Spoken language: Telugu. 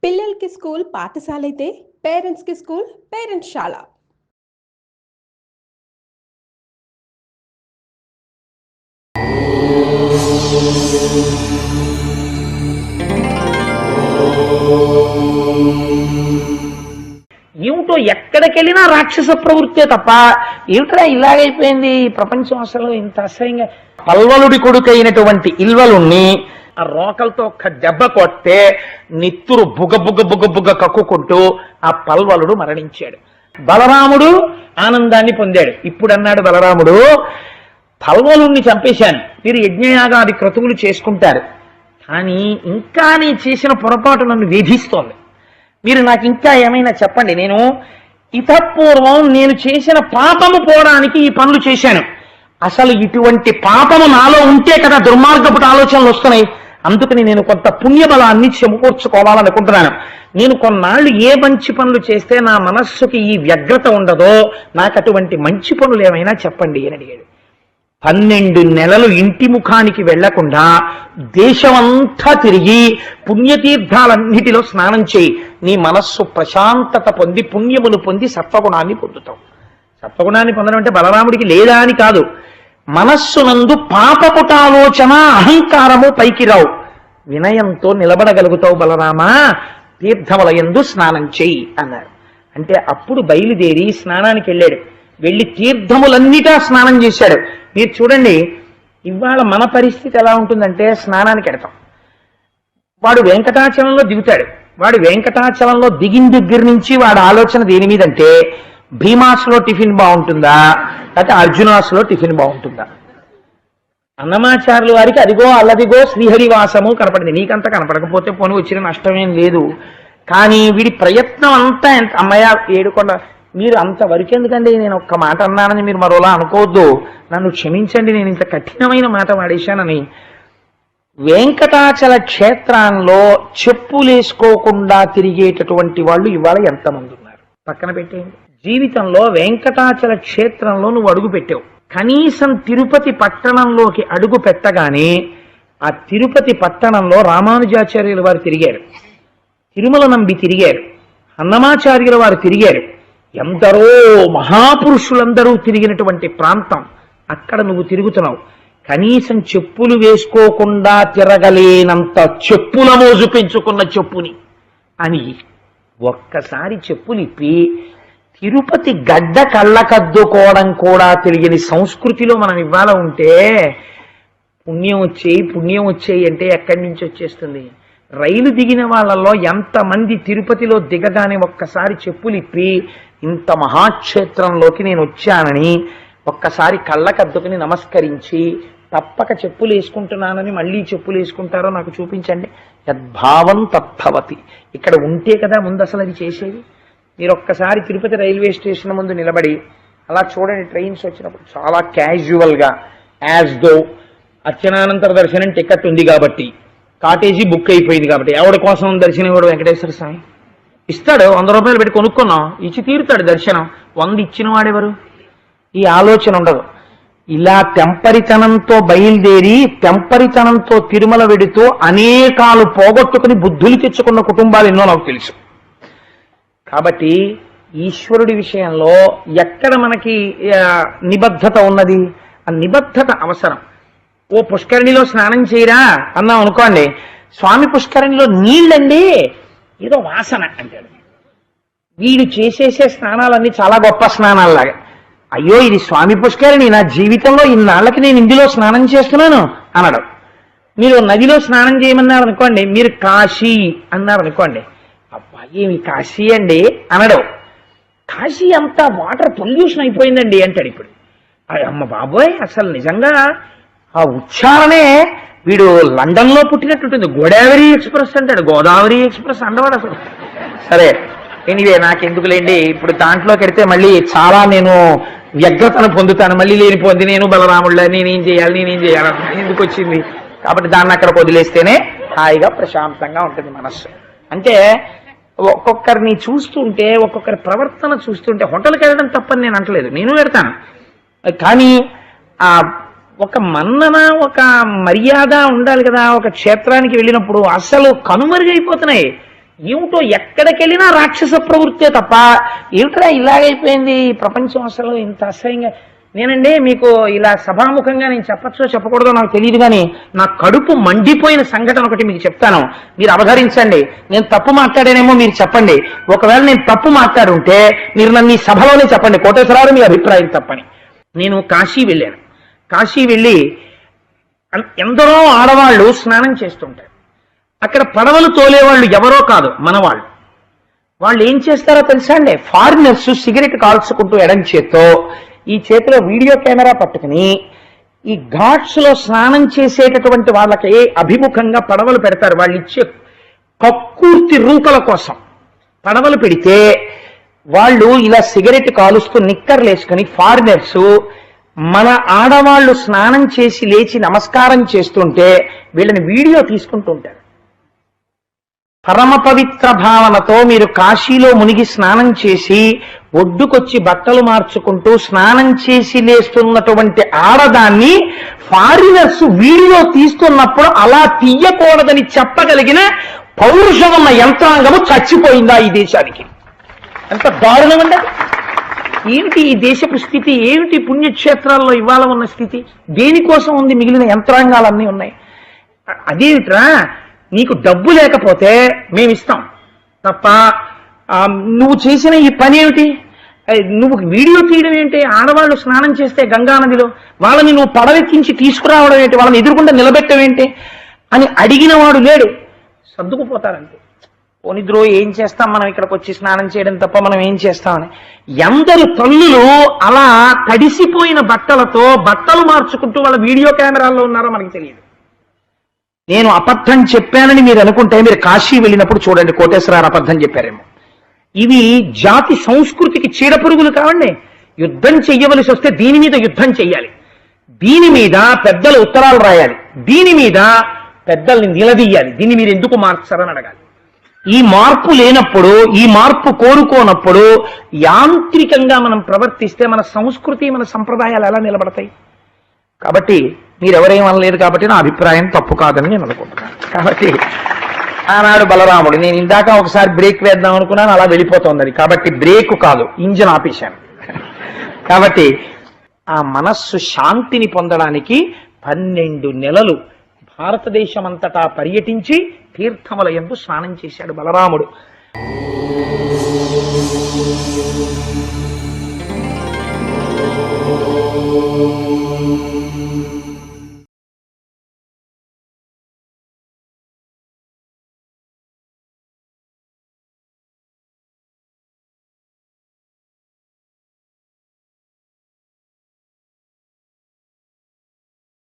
పిల్లలకి స్కూల్ పాఠశాల అయితే పేరెంట్స్కి స్కూల్ పేరెంట్స్శాల. ఏమిటో ఎక్కడికెళ్ళినా రాక్షస ప్రవృత్తే తప్ప ఏమిట్రా ఇలాగైపోయింది ఈ ప్రపంచం, అసలు ఇంత అసహ్యంగా. పల్వలుడి కొడుకైనటువంటి ఇల్వలుణ్ణి ఆ రోకలతో ఒక్క దెబ్బ కొట్టే నిత్తురు బుగ బుగ బుగ బుగ కక్కుకుంటూ ఆ పల్వలుడు మరణించాడు. బలరాముడు ఆనందాన్ని పొందాడు. ఇప్పుడు అన్నాడు బలరాముడు, పల్వలుణ్ణి చంపేశాను, మీరు యజ్ఞయాగాది క్రతువులు చేసుకుంటారు, కానీ ఇంకా నేను చేసిన పొరపాటు నన్ను వేధిస్తోంది, మీరు నాకు ఇంకా ఏమైనా చెప్పండి. నేను ఇతపూర్వం నేను చేసిన పాపము పోవడానికి ఈ పనులు చేశాను. అసలు ఇటువంటి పాపము నాలో ఉంటే కదా దుర్మార్గపు ఆలోచనలు వస్తున్నాయి. అందుకని నేను కొంత పుణ్యబలాన్ని చెమకూర్చుకోవాలనుకుంటున్నాను. నేను కొన్నాళ్ళు ఏ మంచి పనులు చేస్తే నా మనస్సుకి ఈ వ్యగ్రత ఉండదో నాకు అటువంటి మంచి పనులు ఏమైనా చెప్పండి అని అడిగాడు. 12 నెలలు ఇంటి ముఖానికి వెళ్లకుండా దేశమంతా తిరిగి పుణ్యతీర్థాలన్నిటిలో స్నానం చేయి, నీ మనస్సు ప్రశాంతత పొంది పుణ్యమును పొంది సత్వగుణాన్ని పొందుతావు. సత్వగుణాన్ని పొందడం అంటే బలరాముడికి లేదా అని కాదు, మనస్సునందు పాపపుటాలోచన అహంకారము పైకి రావు, వినయంతో నిలబడగలుగుతావు బలరామా, తీర్థములయందు స్నానం చెయ్యి అన్నారు. అంటే అప్పుడు బయలుదేరి స్నానానికి వెళ్ళాడు. వెళ్ళి తీర్థములన్నిటా స్నానం చేశాడు. మీరు చూడండి, ఇవాళ మన పరిస్థితి ఎలా ఉంటుందంటే, స్నానానికి వెడతాం, వాడు వెంకటాచలంలో దిగుతాడు, వాడు వెంకటాచలంలో దిగిన దగ్గర నుంచి వాడు ఆలోచన దేని మీదంటే భీమాసులో టిఫిన్ బాగుంటుందా లేకపోతే అర్జునాసులో టిఫిన్ బాగుంటుందా. అన్నమాచార్యుల వారికి అదిగో అల్లదిగో శ్రీహరివాసము కనపడింది, నీకంత కనపడకపోతే పోనీ వచ్చిన నష్టమేం లేదు. కానీ వీడి ప్రయత్నం అంతా ఎంత అమ్మయ్య ఏడుకొండ, మీరు అంతవరకు ఎందుకండి, నేను ఒక్క మాట అన్నానని మీరు మరోలా అనుకోవద్దు, నన్ను క్షమించండి, నేను ఇంత కఠినమైన మాట వాడేశానని. వెంకటాచల క్షేత్రంలో చెప్పులేసుకోకుండా తిరిగేటటువంటి వాళ్ళు ఇవాళ ఎంతమంది ఉన్నారు పక్కన పెట్టేయండి. జీవితంలో వెంకటాచల క్షేత్రంలో నువ్వు అడుగు పెట్టావు, కనీసం తిరుపతి పట్టణంలోకి అడుగు పెట్టగానే ఆ తిరుపతి పట్టణంలో రామానుజాచార్యుల వారు తిరిగారు, తిరుమల నంబి తిరిగారు, అన్నమాచార్యుల వారు తిరిగారు, ఎందరో మహాపురుషులందరూ తిరిగినటువంటి ప్రాంతం. అక్కడ నువ్వు తిరుగుతున్నావు, కనీసం చెప్పులు వేసుకోకుండా తిరగలేనంత చెప్పుల మోజు పెంచుకున్న చెప్పుని అని ఒక్కసారి చెప్పులు ఇప్పి తిరుపతి గడ్డ కళ్ళకద్దుకోవడం కూడా తెలియని సంస్కృతిలో మనం ఇవ్వాల ఉంటే పుణ్యం వచ్చేయి అంటే ఎక్కడి నుంచి వచ్చేస్తుంది. రైలు దిగిన వాళ్ళల్లో ఎంతమంది తిరుపతిలో దిగగానే ఒక్కసారి చెప్పులు ఇప్పి ఇంత మహాక్షేత్రంలోకి నేను వచ్చానని ఒక్కసారి కళ్ళకద్దుకుని నమస్కరించి తప్పక చెప్పులు వేసుకుంటున్నానని మళ్ళీ చెప్పులు వేసుకుంటారో నాకు చూపించండి. యద్భావం తద్భవతి. ఇక్కడ ఉంటే కదా ముందు అసలు అది చేసేది. మీరు ఒక్కసారి తిరుపతి రైల్వే స్టేషన్ ముందు నిలబడి అలా చూడండి, ట్రైన్స్ వచ్చినప్పుడు చాలా క్యాజువల్గా యాజ్ దో అర్చనానంతర దర్శనం టికెట్ ఉంది కాబట్టి, కాటేజీ బుక్ అయిపోయింది కాబట్టి, ఎవరి కోసం దర్శనం ఇవ్వడు వెంకటేశ్వర స్వామి ఇస్తాడు, 100 రూపాయలు పెట్టి కొనుక్కున్నాం, ఇచ్చి తీరుతాడు దర్శనం. 100 ఇచ్చిన వాడెవరు? ఈ ఆలోచన ఉండదు. ఇలా తెంపరితనంతో బయలుదేరి తెంపరితనంతో తిరుమల వెడుతూ అనేకాలు పోగొట్టుకుని బుద్ధులు తెచ్చుకున్న కుటుంబాలు ఎన్నో నాకు తెలుసు. కాబట్టి ఈశ్వరుడి విషయంలో ఎక్కడ మనకి నిబద్ధత ఉన్నది, ఆ నిబద్ధత అవసరం. ఓ పుష్కరిణిలో స్నానం చేయరా అన్నాం అనుకోండి, స్వామి పుష్కరిణిలో నీళ్ళండి ఏదో వాసన అంటాడు. వీడు చేసేసే స్నానాలన్నీ చాలా గొప్ప స్నానాల్లాగా. అయ్యో ఇది స్వామి పుష్కరిణి, నా జీవితంలో ఇన్నాళ్ళకి నేను ఇందులో స్నానం చేస్తున్నాను అనడం. మీరు నదిలో స్నానం చేయమన్నారు అనుకోండి, మీరు కాశీ అన్నారు అనుకోండి, అబ్బా ఏమి కాశీ అండి అనడం. కాశీ అంతా వాటర్ పొల్యూషన్ అయిపోయిందండి అంటాడు. ఇప్పుడు అమ్మ బాబోయ్, అసలు నిజంగా ఆ ఉచ్చారణే వీడు లండన్లో పుట్టినట్టుంటుంది. గోదావరి ఎక్స్ప్రెస్ అంటాడు, గోదావరి ఎక్స్ప్రెస్ అండవాడు అసలు. సరే ఎనీవే నాకెందుకులేండి, ఇప్పుడు దాంట్లోకి వెడితే మళ్ళీ చాలా నేను వ్యగ్రతను పొందుతాను, మళ్ళీ లేనిపోంది నేను బలరాముళ్ళ నేనేం చేయాలి ఎందుకు వచ్చింది. కాబట్టి దాన్ని అక్కడ వదిలేస్తేనే హాయిగా ప్రశాంతంగా ఉంటుంది మనస్సు. అంటే ఒక్కొక్కరిని చూస్తుంటే, ఒక్కొక్కరి ప్రవర్తన చూస్తుంటే, హోటల్కి వెళ్ళడం తప్పని నేను అంటలేదు, నేను వెళ్తాను, కానీ ఆ ఒక మన్నన ఒక మర్యాద ఉండాలి కదా. ఒక క్షేత్రానికి వెళ్ళినప్పుడు అసలు కనుమరుగైపోతున్నాయి. ఏమిటో ఎక్కడికెళ్ళినా రాక్షస ప్రవృత్తే తప్ప ఏమిట్రా ఇలాగైపోయింది ఈ ప్రపంచం, అసలు ఇంత అసహ్యంగా. నేనండి మీకు ఇలా సభాముఖంగా నేను చెప్పచ్చో చెప్పకూడదో నాకు తెలియదు, కానీ నా కడుపు మండిపోయిన సంఘటన ఒకటి మీకు చెప్తాను, మీరు అవధరించండి. నేను తప్పు మాట్లాడానేమో మీరు చెప్పండి. ఒకవేళ నేను తప్పు మాట్లాడుంటే మీరు నన్ను ఈ సభలోనే చెప్పండి, కోటేశ్వరరావు మీ అభిప్రాయం తప్పని. నేను కాశీ వెళ్ళాను. కాశీ వెళ్ళి ఎందరో ఆడవాళ్ళు స్నానం చేస్తుంటారు. అక్కడ పడవలు తోలేవాళ్ళు ఎవరో కాదు, మనవాళ్ళు. వాళ్ళు ఏం చేస్తారో తెలుసా అండి, ఫారినర్స్ సిగరెట్ కాల్చుకుంటూ ఎడం చేత్తో, ఈ చేతిలో వీడియో కెమెరా పట్టుకుని ఈ ఘాట్స్ లో స్నానం చేసేటటువంటి వాళ్ళకి అభిముఖంగా పడవలు పెడతారు. వాళ్ళు ఇచ్చే కక్కుర్తి రూకల కోసం పడవలు పెడితే వాళ్ళు ఇలా సిగరెట్ కాలుస్తూ నిక్కర్లు వేసుకుని ఫారినర్స్ మన ఆడవాళ్ళు స్నానం చేసి లేచి నమస్కారం చేస్తుంటే వీళ్ళని వీడియో తీసుకుంటూ ఉంటారు. పరమ పవిత్ర భావనతో మీరు కాశీలో మునిగి స్నానం చేసి ఒడ్డుకొచ్చి బట్టలు మార్చుకుంటూ స్నానం చేసి లేస్తున్నటువంటి ఆడదాన్ని ఫారినర్స్ వీడియో తీస్తున్నప్పుడు అలా తీయకూడదని చెప్పగలిగిన పౌరుషం ఉన్న యంత్రాంగము చచ్చిపోయిందా ఈ దేశానికి? ఎంత దారుణం అండి! ఏమిటి ఈ దేశపు స్థితి? ఏమిటి పుణ్యక్షేత్రాల్లో ఇవాళ ఉన్న స్థితి? దేనికోసం ఉంది? మిగిలిన యంత్రాంగాలన్నీ ఉన్నాయి. అదేమిట్రా, నీకు డబ్బు లేకపోతే మేమిస్తాం తప్ప నువ్వు చేసిన ఈ పని ఏమిటి? నువ్వు వీడియో తీయడం ఏంటి? ఆడవాళ్ళు స్నానం చేస్తే గంగానదిలో వాళ్ళని నువ్వు పడవెక్కించి తీసుకురావడం ఏంటి? వాళ్ళని ఎదురుకుండా నిలబెట్టవేంటి అని అడిగిన వాడు లేడు. సర్దుకుపోతారంతే. పోనిద్రో ఏం చేస్తాం మనం, ఇక్కడికి వచ్చి స్నానం చేయడం తప్ప మనం ఏం చేస్తామని. ఎందరు తల్లులు అలా తడిసిపోయిన బట్టలతో బట్టలు మార్చుకుంటూ వాళ్ళ వీడియో కెమెరాల్లో ఉన్నారో మనకి తెలియదు. నేను అబద్ధం చెప్పానని మీరు అనుకుంటే మీరు కాశీ వెళ్ళినప్పుడు చూడండి, కోటేశ్వరరావు అబద్ధం చెప్పారేమో. ఇవి జాతి సంస్కృతికి చీడపురుగులు కావండి. యుద్ధం చెయ్యవలసి వస్తే దీని మీద యుద్ధం చెయ్యాలి, దీని మీద పెద్దలు ఉత్తరాలు రాయాలి, దీని మీద పెద్దల్ని నిలదీయాలి. దీన్ని మీరు ఎందుకు మార్చారని అడగాలి. ఈ మార్పు లేనప్పుడు, ఈ మార్పు కోరుకోనప్పుడు యాంత్రికంగా మనం ప్రవర్తిస్తే మన సంస్కృతి మన సంప్రదాయాలు ఎలా నిలబడతాయి? కాబట్టి మీరెవరేం అనలేదు కాబట్టి నా అభిప్రాయం తప్పు కాదని నేను అనుకుంటున్నాను. కాబట్టి ఆనాడు బలరాముడు, నేను ఇందాక ఒకసారి బ్రేక్ వేద్దాం అనుకున్నాను, అలా వెళ్ళిపోతుంది అది. కాబట్టి బ్రేక్ కాదు, ఇంజిన్ ఆపేశాను. కాబట్టి ఆ మనస్సు శాంతిని పొందడానికి 12 నెలలు భారతదేశమంతటా పర్యటించి తీర్థముల యందు స్నానం చేశాడు బలరాముడు.